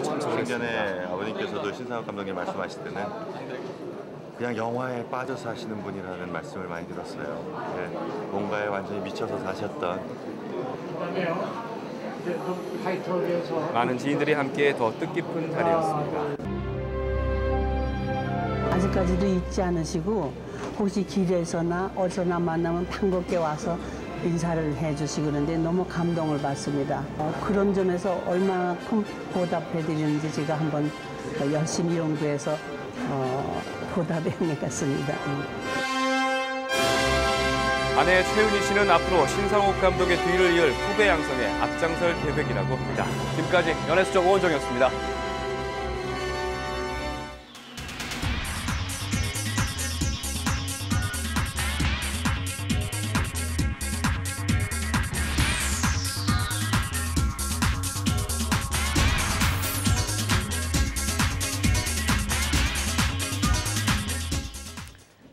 작년에 아버님께서도 신상욱 감독님 말씀하실 때는 그냥 영화에 빠져서 하시는 분이라는 말씀을 많이 들었어요. 네, 뭔가에 완전히 미쳐서 사셨던. 많은 지인들이 함께 더 뜻깊은 자리였습니다. 아직까지도 잊지 않으시고 혹시 길에서나 어디서나 만나면 반갑게 와서 인사를 해주시고 그러는데 너무 감동을 받습니다. 그런 점에서 얼마만큼 보답해드리는지 제가 한번 열심히 연구해서 보답해 내겠습니다. 아내 최은희 씨는 앞으로 신상욱 감독의 뒤를 이을 후배 양성에 앞장설 계획이라고 합니다. 지금까지 연예수정 오은정이었습니다.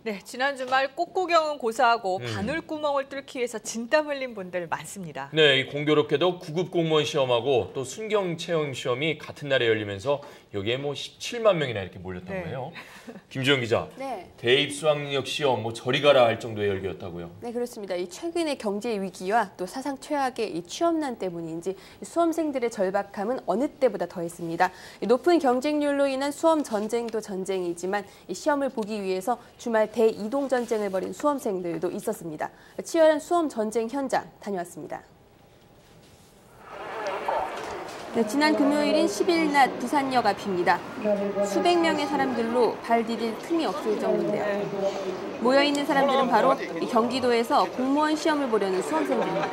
네, 지난 주말 꽃구경은 고사하고 바늘구멍을 뚫기 위해서 진땀 흘린 분들 많습니다. 네, 이 공교롭게도 9급 공무원 시험하고 또 순경 채용 시험이 같은 날에 열리면서 여기에 뭐 17만 명이나 이렇게 몰렸다고 해요. 김주영 기자, 네. 대입 수학능력 시험 뭐 저리 가라 할 정도의 열기였다고요? 네, 그렇습니다. 이 최근의 경제 위기와 또 사상 최악의 이 취업난 때문인지 수험생들의 절박함은 어느 때보다 더했습니다. 높은 경쟁률로 인한 수험 전쟁도 전쟁이지만 이 시험을 보기 위해서 주말 대이동 전쟁을 벌인 수험생들도 있었습니다. 치열한 수험 전쟁 현장 다녀왔습니다. 네, 지난 금요일인 10일 낮 부산역 앞입니다. 수백 명의 사람들로 발 디딜 틈이 없을 정도인데요. 모여있는 사람들은 바로 경기도에서 공무원 시험을 보려는 수험생들입니다.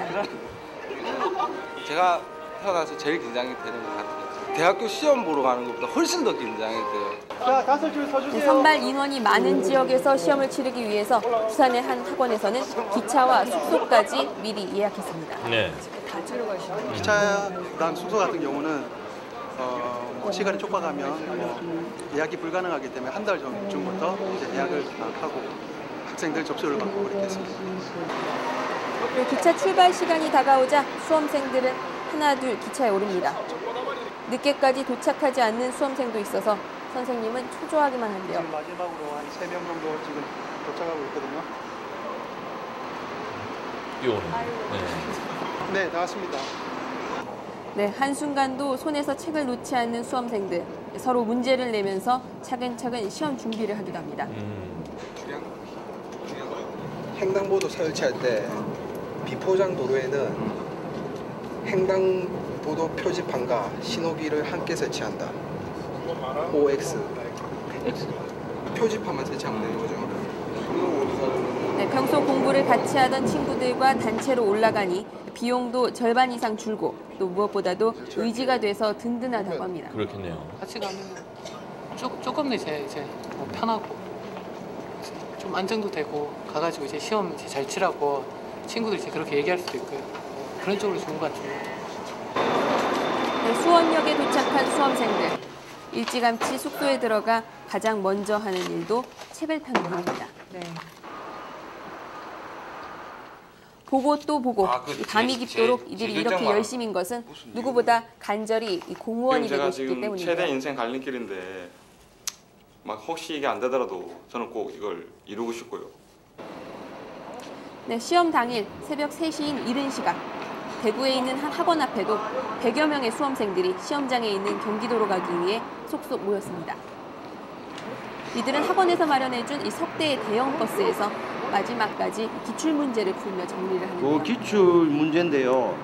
제가 태어나서 제일 긴장이 되는 것 같아요. 대학교 시험 보러 가는 것보다 훨씬 더 긴장이 돼요. 자, 5줄 서주세요. 네, 선발 인원이 많은 지역에서 시험을 치르기 위해서 부산의 한 학원에서는 기차와 숙소까지 미리 예약했습니다. 네. 기차랑 숙소 같은 경우는 시간이 촉박하면 예약이 불가능하기 때문에 한 달 전부터 이제 예약을 하고 학생들 접수를 받고 그렇게 했습니다. 네, 기차 출발 시간이 다가오자 수험생들은 하나둘 기차에 오릅니다. 늦게까지 도착하지 않는 수험생도 있어서 선생님은 초조하기만 한데요. 지금 마지막으로 한 3명 정도 지금 도착하고 있거든요. 네, 나왔습니다. 네, 한순간도 손에서 책을 놓지 않는 수험생들. 서로 문제를 내면서 차근차근 시험 준비를 하기도 합니다. 횡단보도 설치할 때 비포장 도로에는 횡단보도 표지판과 신호기를 함께 설치한다. OX. 표지판만 설치하면 되는 거죠. 네, 평소 공부를 같이 하던 친구들과 단체로 올라가니 비용도 절반 이상 줄고 또 무엇보다도 의지가 돼서 든든하다고 합니다. 그렇겠네요. 같이 가면 조금 더 이제 편하고 좀 안정도 되고 가가지고 이제 시험 이제 잘 치라고 친구들이 이제 그렇게 얘기할 수도 있고요. 그런 쪽으로 좋은 것 같습니다. 네, 수원역에 도착한 수험생들. 일찌감치 숙소에 들어가 가장 먼저 하는 일도 책을 펴는 겁니다. 네. 보고 또 보고 밤이 깊도록 이들이 이렇게 열심인 것은 누구보다 간절히 공무원이 되고 싶기 때문입니다. 최대 인생 갈림길인데 막 혹시 이게 안 되더라도 저는 꼭 이걸 이루고 싶고요. 네, 시험 당일 새벽 3시인 이른 시각. 대구에 있는 한 학원 앞에도 100여 명의 수험생들이 시험장에 있는 경기도로 가기 위해 속속 모였습니다. 이들은 학원에서 마련해준 이 석대의 대형 버스에서 마지막까지 기출문제를 풀며 정리를 하는데요. 그 기출문제인데요.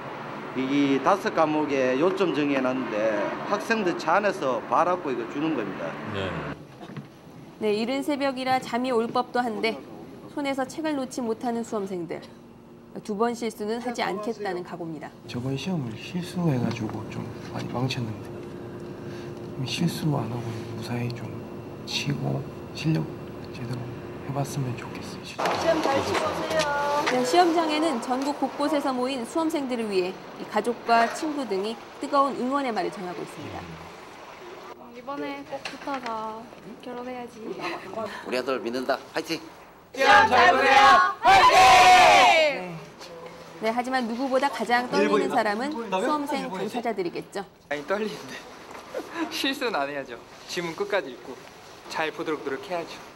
이 5과목에 요점 정해놨는데 학생들 차 안에서 받았고 이거 주는 겁니다. 네, 이른 새벽이라 잠이 올 법도 한데 손에서 책을 놓지 못하는 수험생들. 2번 실수는 하지 않겠다는 각오입니다. 저번 시험을 실수해가지고 좀 많이 망쳤는데 실수 안 하고 무사히 좀 치고 실력 제대로 해봤으면 좋겠어요. 시험 잘 치고 오세요. 네, 시험장에는 전국 곳곳에서 모인 수험생들을 위해 가족과 친구 등이 뜨거운 응원의 말을 전하고 있습니다. 이번에 꼭 붙어서 결혼해야지. 우리 아들 믿는다. 화이팅! 시험 잘 보세요. 화이팅! 네, 하지만 누구보다 가장 떨리는 사람은 수험생 당사자들이겠죠. 많이 떨리는데 실수는 안 해야죠. 지문 끝까지 읽고 잘 보도록 노력해야죠.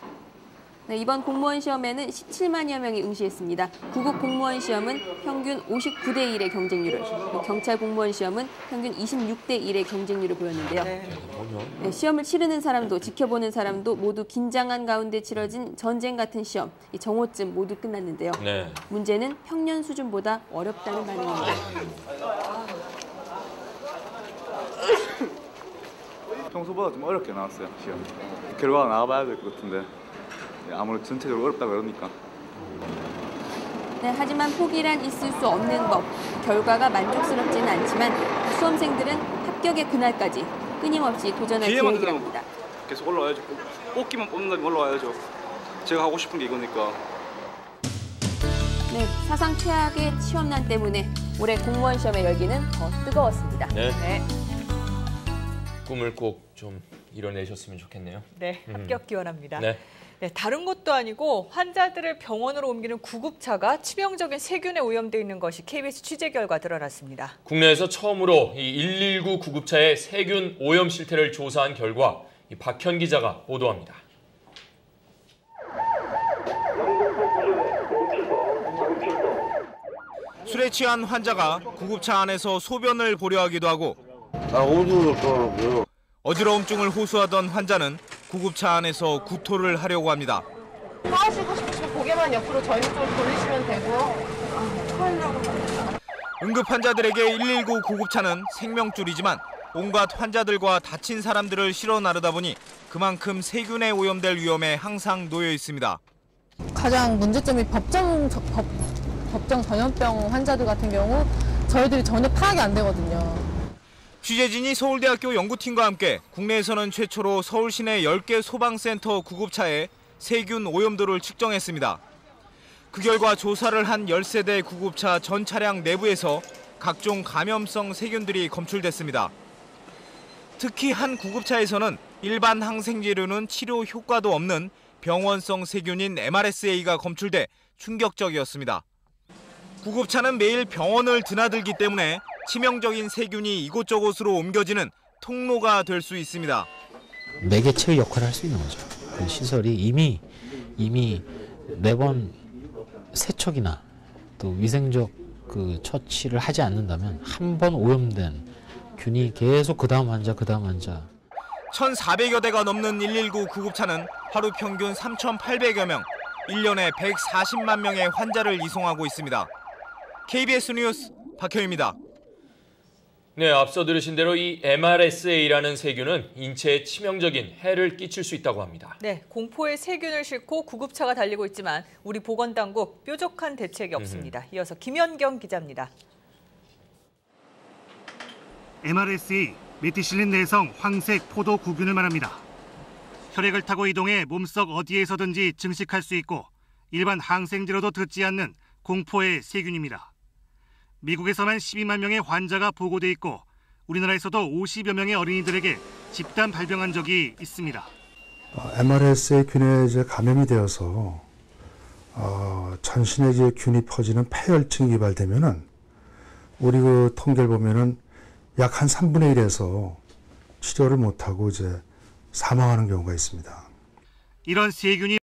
네, 이번 공무원 시험에는 17만여 명이 응시했습니다. 구급 공무원 시험은 평균 59대 1의 경쟁률을, 경찰 공무원 시험은 평균 26대 1의 경쟁률을 보였는데요. 네, 시험을 치르는 사람도 지켜보는 사람도 모두 긴장한 가운데 치러진 전쟁 같은 시험, 이 정오쯤 모두 끝났는데요. 네. 문제는 평년 수준보다 어렵다는 반응입니다. 평소보다 좀 어렵게 나왔어요, 시험. 결과가 나와봐야 될 것 같은데 아무래도 전체적으로 어렵다 그러니까. 네, 하지만 포기란 있을 수 없는 법. 결과가 만족스럽지는 않지만 수험생들은 합격의 그날까지 끊임없이 도전할 계획이랍니다. 계속 올라와야죠. 뽑기만 뽑는다면 올라와야죠. 제가 하고 싶은 게 이거니까. 네, 사상 최악의 시험난 때문에 올해 공무원 시험의 열기는 더 뜨거웠습니다. 네. 꿈을 꼭 좀 이뤄내셨으면 좋겠네요. 네, 합격 기원합니다. 네. 네, 다른 것도 아니고 환자들을 병원으로 옮기는 구급차가 치명적인 세균에 오염돼 있는 것이 KBS 취재 결과 드러났습니다. 국내에서 처음으로 이 119 구급차의 세균 오염 실태를 조사한 결과 이 박현 기자가 보도합니다. 술에 취한 환자가 구급차 안에서 소변을 보려하기도 하고 어지러움증을 호소하던 환자는 구급차 안에서 구토를 하려고 합니다. 토하시고 싶으시면 고개만 옆으로 저희 쪽으로 돌리시면 되고. 응급 환자들에게 119 구급차는 생명줄이지만 온갖 환자들과 다친 사람들을 실어 나르다 보니 그만큼 세균에 오염될 위험에 항상 놓여 있습니다. 가장 문제점이 법정 전염병 환자들 같은 경우 저희들이 전혀 파악이 안 되거든요. 취재진이 서울대학교 연구팀과 함께 국내에서는 최초로 서울 시내 10개 소방센터 구급차의 세균 오염도를 측정했습니다. 그 결과 조사를 한 10세대 구급차 전 차량 내부에서 각종 감염성 세균들이 검출됐습니다. 특히 한 구급차에서는 일반 항생제로는 치료 효과도 없는 병원성 세균인 MRSA가 검출돼 충격적이었습니다. 구급차는 매일 병원을 드나들기 때문에 치명적인 세균이 이곳저곳으로 옮겨지는 통로가 될 수 있습니다. 매개체의 역할을 할 수 있는 거죠. 그 시설이 이미 4번 세척이나 또 위생적 그 처치를 하지 않는다면 한 번 오염된 균이 계속 그 다음 환자 1,400여 대가 넘는 119 구급차는 하루 평균 3,800여 명, 1년에 140만 명의 환자를 이송하고 있습니다. KBS 뉴스 박효입니다. 네, 앞서 들으신 대로 이 MRSA라는 세균은 인체에 치명적인 해를 끼칠 수 있다고 합니다. 네, 공포의 세균을 싣고 구급차가 달리고 있지만 우리 보건당국 뾰족한 대책이 없습니다. 이어서 김연경 기자입니다. MRSA, 메티실린 내성 황색 포도 구균을 말합니다. 혈액을 타고 이동해 몸속 어디에서든지 증식할 수 있고 일반 항생제로도 듣지 않는 공포의 세균입니다. 미국에서만 12만 명의 환자가 보고돼 있고 우리나라에서도 50여 명의 어린이들에게 집단 발병한 적이 있습니다. MRSA 균에 이제 감염이 되어서 전신에 이제 균이 퍼지는 폐혈증이 유발되면은 우리 그 통계를 보면은 약 한 3분의 1에서 치료를 못하고 이제 사망하는 경우가 있습니다. 이런 세균이